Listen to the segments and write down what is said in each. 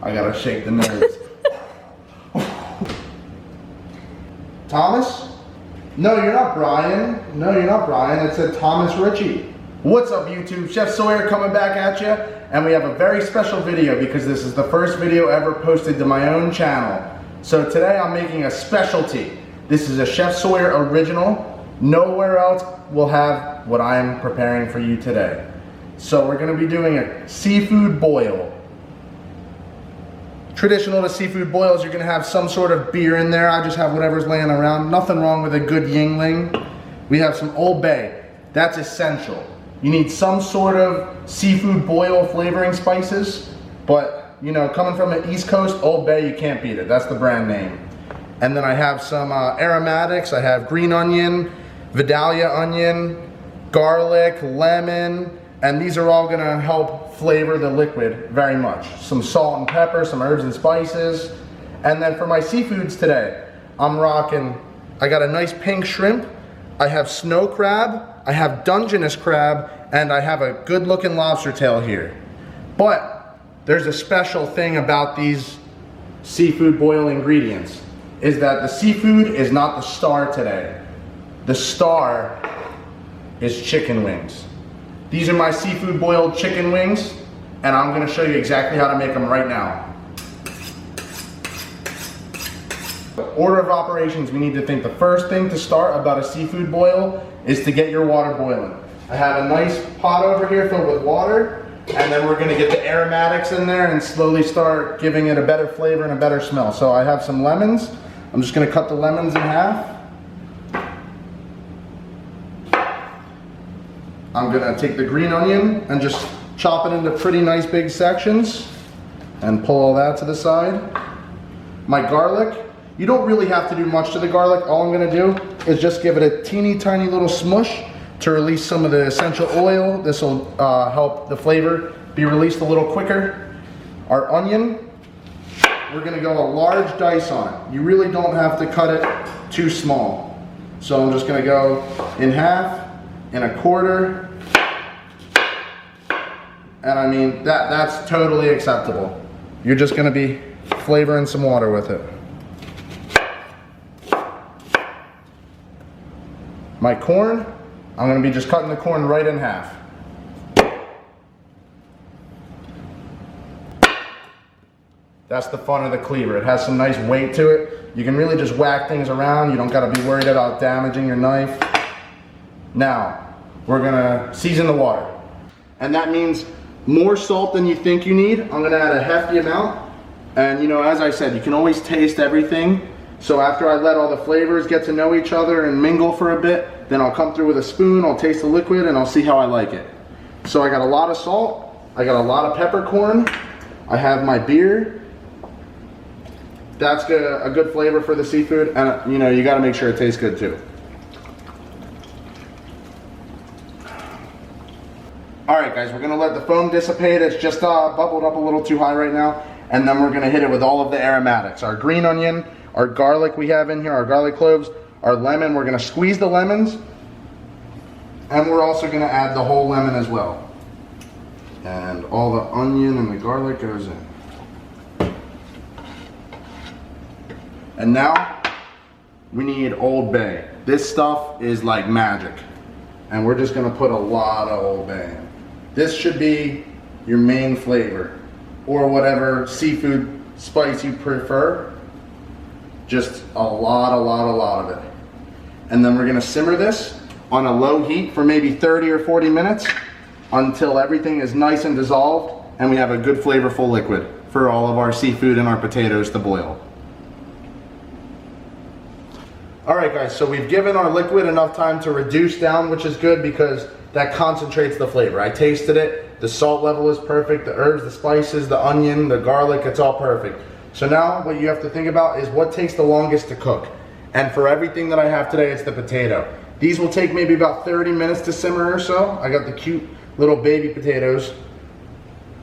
I gotta shake the nerves. Thomas? No, you're not Brian. No, you're not Brian. It said Thomas Ritchie. What's up, YouTube? Chef Sawyer coming back at you, and we have a very special video because this is the first video ever posted to my own channel. So today I'm making a specialty. This is a Chef Sawyer original. Nowhere else will have what I'm preparing for you today. So we're going to be doing a seafood boil. Traditional to seafood boils, you're going to have some sort of beer in there. I just have whatever's laying around. Nothing wrong with a good Yingling. We have some Old Bay. That's essential. You need some sort of seafood boil flavoring spices, but you know, coming from the East Coast, Old Bay, you can't beat it. That's the brand name. And then I have some aromatics. I have green onion, Vidalia onion, garlic, lemon, and these are all gonna help flavor the liquid very much. Some salt and pepper, some herbs and spices. And then for my seafoods today, I'm rocking, I got a nice pink shrimp, I have snow crab, I have Dungeness crab, and I have a good looking lobster tail here. But there's a special thing about these seafood boil ingredients, is that the seafood is not the star today. The star is chicken wings. These are my seafood boiled chicken wings, and I'm gonna show you exactly how to make them right now. Order of operations, we need to think the first thing to start about a seafood boil is to get your water boiling. I have a nice pot over here filled with water, and then we're gonna get the aromatics in there and slowly start giving it a better flavor and a better smell. So I have some lemons. I'm just gonna cut the lemons in half. I'm gonna take the green onion and just chop it into pretty nice big sections and pull all that to the side. My garlic, you don't really have to do much to the garlic. All I'm gonna do is just give it a teeny tiny little smush to release some of the essential oil. This will help the flavor be released a little quicker. Our onion, we're gonna go a large dice on it. You really don't have to cut it too small. So I'm just gonna go in half, in a quarter, and I mean, that's totally acceptable. You're just gonna be flavoring some water with it. My corn, I'm gonna be just cutting the corn right in half. That's the fun of the cleaver. It has some nice weight to it. You can really just whack things around. You don't gotta be worried about damaging your knife. Now, we're gonna season the water. And that means more salt than you think you need. I'm gonna add a hefty amount. And you know, as I said, you can always taste everything. So after I let all the flavors get to know each other and mingle for a bit, then I'll come through with a spoon, I'll taste the liquid, and I'll see how I like it. So I got a lot of salt, I got a lot of peppercorn, I have my beer. That's a good flavor for the seafood, and you know, you gotta make sure it tastes good too. Alright guys, we're gonna let the foam dissipate. It's just bubbled up a little too high right now, and then we're gonna hit it with all of the aromatics. Our green onion, our garlic we have in here, our garlic cloves, our lemon. We're gonna squeeze the lemons, and we're also gonna add the whole lemon as well. And all the onion and the garlic goes in. And now we need Old Bay. This stuff is like magic, and we're just gonna put a lot of Old Bay in. This should be your main flavor, or whatever seafood spice you prefer. Just a lot of it. And then we're gonna simmer this on a low heat for maybe 30 or 40 minutes until everything is nice and dissolved and we have a good flavorful liquid for all of our seafood and our potatoes to boil. Alright guys, so we've given our liquid enough time to reduce down, which is good because that concentrates the flavor. I tasted it, the salt level is perfect, the herbs, the spices, the onion, the garlic, it's all perfect. So now what you have to think about is what takes the longest to cook. And for everything that I have today, it's the potato. These will take maybe about 30 minutes to simmer or so. I got the cute little baby potatoes.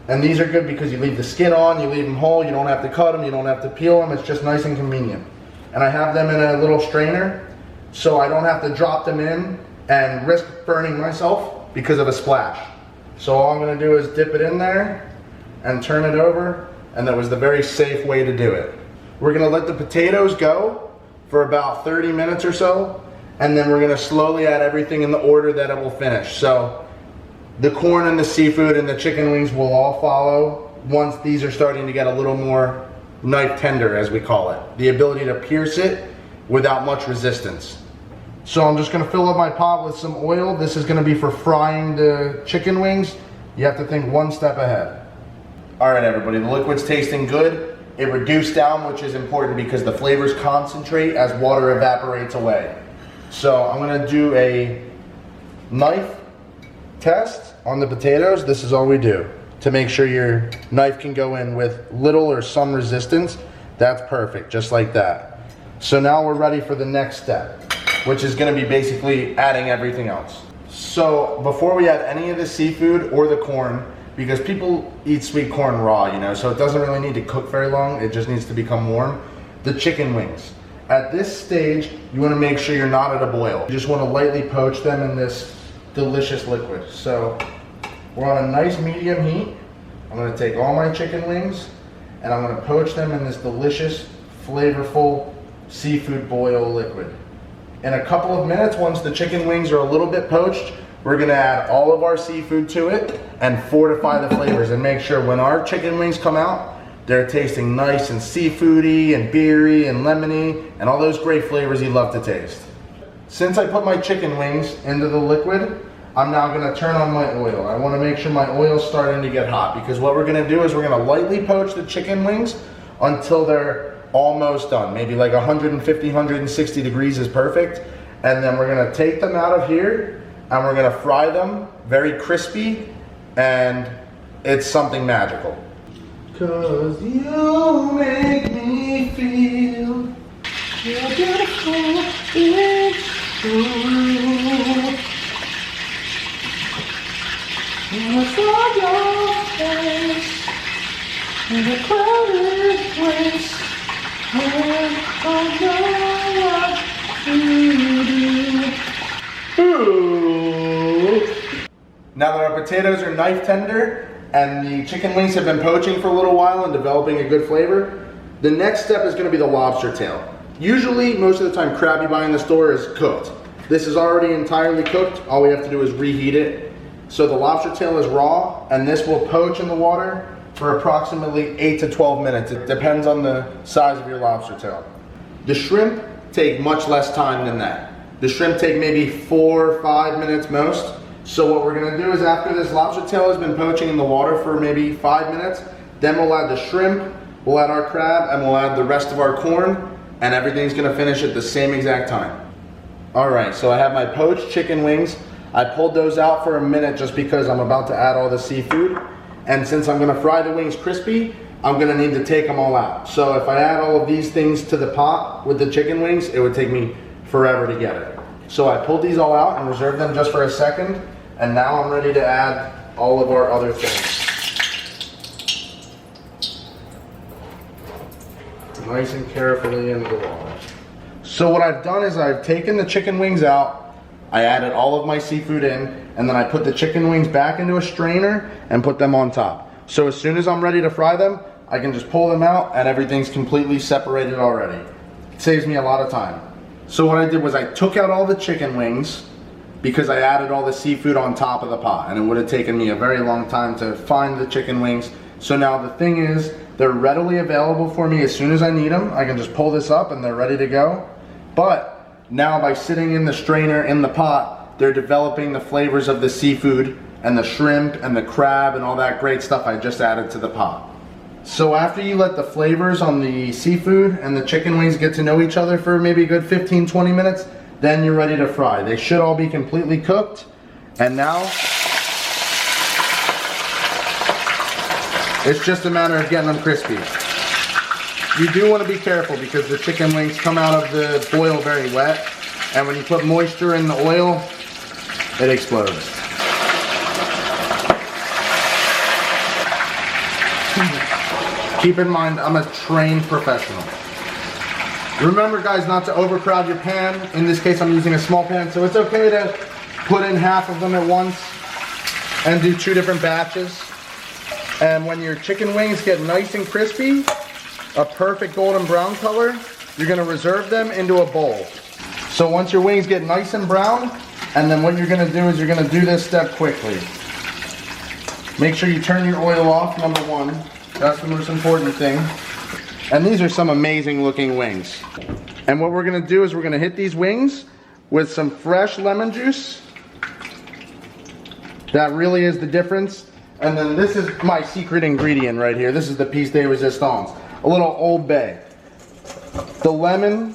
And these are good because you leave the skin on, you leave them whole, you don't have to cut them, you don't have to peel them, it's just nice and convenient. And I have them in a little strainer, so I don't have to drop them in and risk burning myself because of a splash. So all I'm gonna do is dip it in there and turn it over, and that was the very safe way to do it. We're gonna let the potatoes go for about 30 minutes or so, and then we're gonna slowly add everything in the order that it will finish. So the corn and the seafood and the chicken wings will all follow once these are starting to get a little more knife tender, as we call it. The ability to pierce it without much resistance. So I'm just gonna fill up my pot with some oil. This is gonna be for frying the chicken wings. You have to think one step ahead. All right, everybody, the liquid's tasting good. It reduced down, which is important because the flavors concentrate as water evaporates away. So I'm gonna do a knife test on the potatoes. This is all we do to make sure your knife can go in with little or some resistance. That's perfect, just like that. So now we're ready for the next step, which is gonna be basically adding everything else. So before we add any of the seafood or the corn, because people eat sweet corn raw, you know, so it doesn't really need to cook very long, it just needs to become warm. The chicken wings. At this stage, you wanna make sure you're not at a boil. You just wanna lightly poach them in this delicious liquid. So we're on a nice medium heat. I'm gonna take all my chicken wings and I'm gonna poach them in this delicious, flavorful seafood boil liquid. In a couple of minutes, once the chicken wings are a little bit poached, we're gonna add all of our seafood to it and fortify the flavors and make sure when our chicken wings come out, they're tasting nice and seafoody and beery and lemony and all those great flavors you love to taste. Since I put my chicken wings into the liquid, I'm now gonna turn on my oil. I wanna make sure my oil's starting to get hot because what we're gonna do is we're gonna lightly poach the chicken wings until they're almost done. Maybe like 150, 160 degrees is perfect. And then we're gonna take them out of here and we're gonna fry them very crispy, and it's something magical. 'Cause you make me feel you're beautiful, it's true. I saw your face in a crowded place. Now that our potatoes are knife tender and the chicken wings have been poaching for a little while and developing a good flavor, the next step is going to be the lobster tail. Usually, most of the time, crab you buy in the store is cooked. This is already entirely cooked. All we have to do is reheat it. So the lobster tail is raw, and this will poach in the water for approximately 8 to 12 minutes. It depends on the size of your lobster tail. The shrimp take much less time than that. The shrimp take maybe 4 or 5 minutes most. So what we're gonna do is after this lobster tail has been poaching in the water for maybe 5 minutes, then we'll add the shrimp, we'll add our crab, and we'll add the rest of our corn, and everything's gonna finish at the same exact time. All right, so I have my poached chicken wings. I pulled those out for a minute just because I'm about to add all the seafood. And since I'm gonna fry the wings crispy, I'm gonna need to take them all out. So if I add all of these things to the pot with the chicken wings, it would take me forever to get it. So I pulled these all out and reserved them just for a second. And now I'm ready to add all of our other things. Nice and carefully into the water. So what I've done is I've taken the chicken wings out, I added all of my seafood in, and then I put the chicken wings back into a strainer and put them on top. So as soon as I'm ready to fry them, I can just pull them out and everything's completely separated already. It saves me a lot of time. So what I did was I took out all the chicken wings because I added all the seafood on top of the pot, and it would have taken me a very long time to find the chicken wings. So now the thing is, they're readily available for me as soon as I need them. I can just pull this up and they're ready to go. But now by sitting in the strainer in the pot, they're developing the flavors of the seafood and the shrimp and the crab and all that great stuff I just added to the pot. So after you let the flavors on the seafood and the chicken wings get to know each other for maybe a good 15-20 minutes, then you're ready to fry. They should all be completely cooked. And now, it's just a matter of getting them crispy. You do want to be careful because the chicken wings come out of the boil very wet. And when you put moisture in the oil, it explodes. Keep in mind, I'm a trained professional. Remember guys, not to overcrowd your pan. In this case, I'm using a small pan, so it's okay to put in half of them at once and do 2 different batches. And when your chicken wings get nice and crispy, a perfect golden brown color, you're gonna reserve them into a bowl. So once your wings get nice and brown, and then what you're gonna do is you're gonna do this step quickly. Make sure you turn your oil off, number one. That's the most important thing. And these are some amazing looking wings. And what we're gonna do is we're gonna hit these wings with some fresh lemon juice. That really is the difference. And then this is my secret ingredient right here. This is the piece de resistance. A little Old Bay. The lemon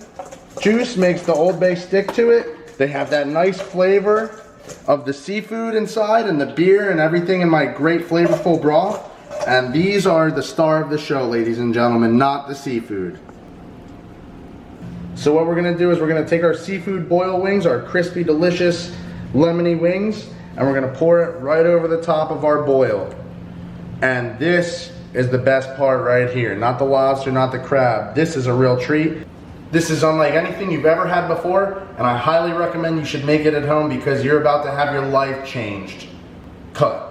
juice makes the Old Bay stick to it. They have that nice flavor of the seafood inside and the beer and everything in my great flavorful broth. And these are the star of the show, ladies and gentlemen, not the seafood. So what we're gonna do is we're gonna take our seafood boil wings, our crispy, delicious, lemony wings, and we're gonna pour it right over the top of our boil. And this is the best part right here. Not the lobster, not the crab. This is a real treat. This is unlike anything you've ever had before, and I highly recommend you should make it at home because you're about to have your life changed. Cut.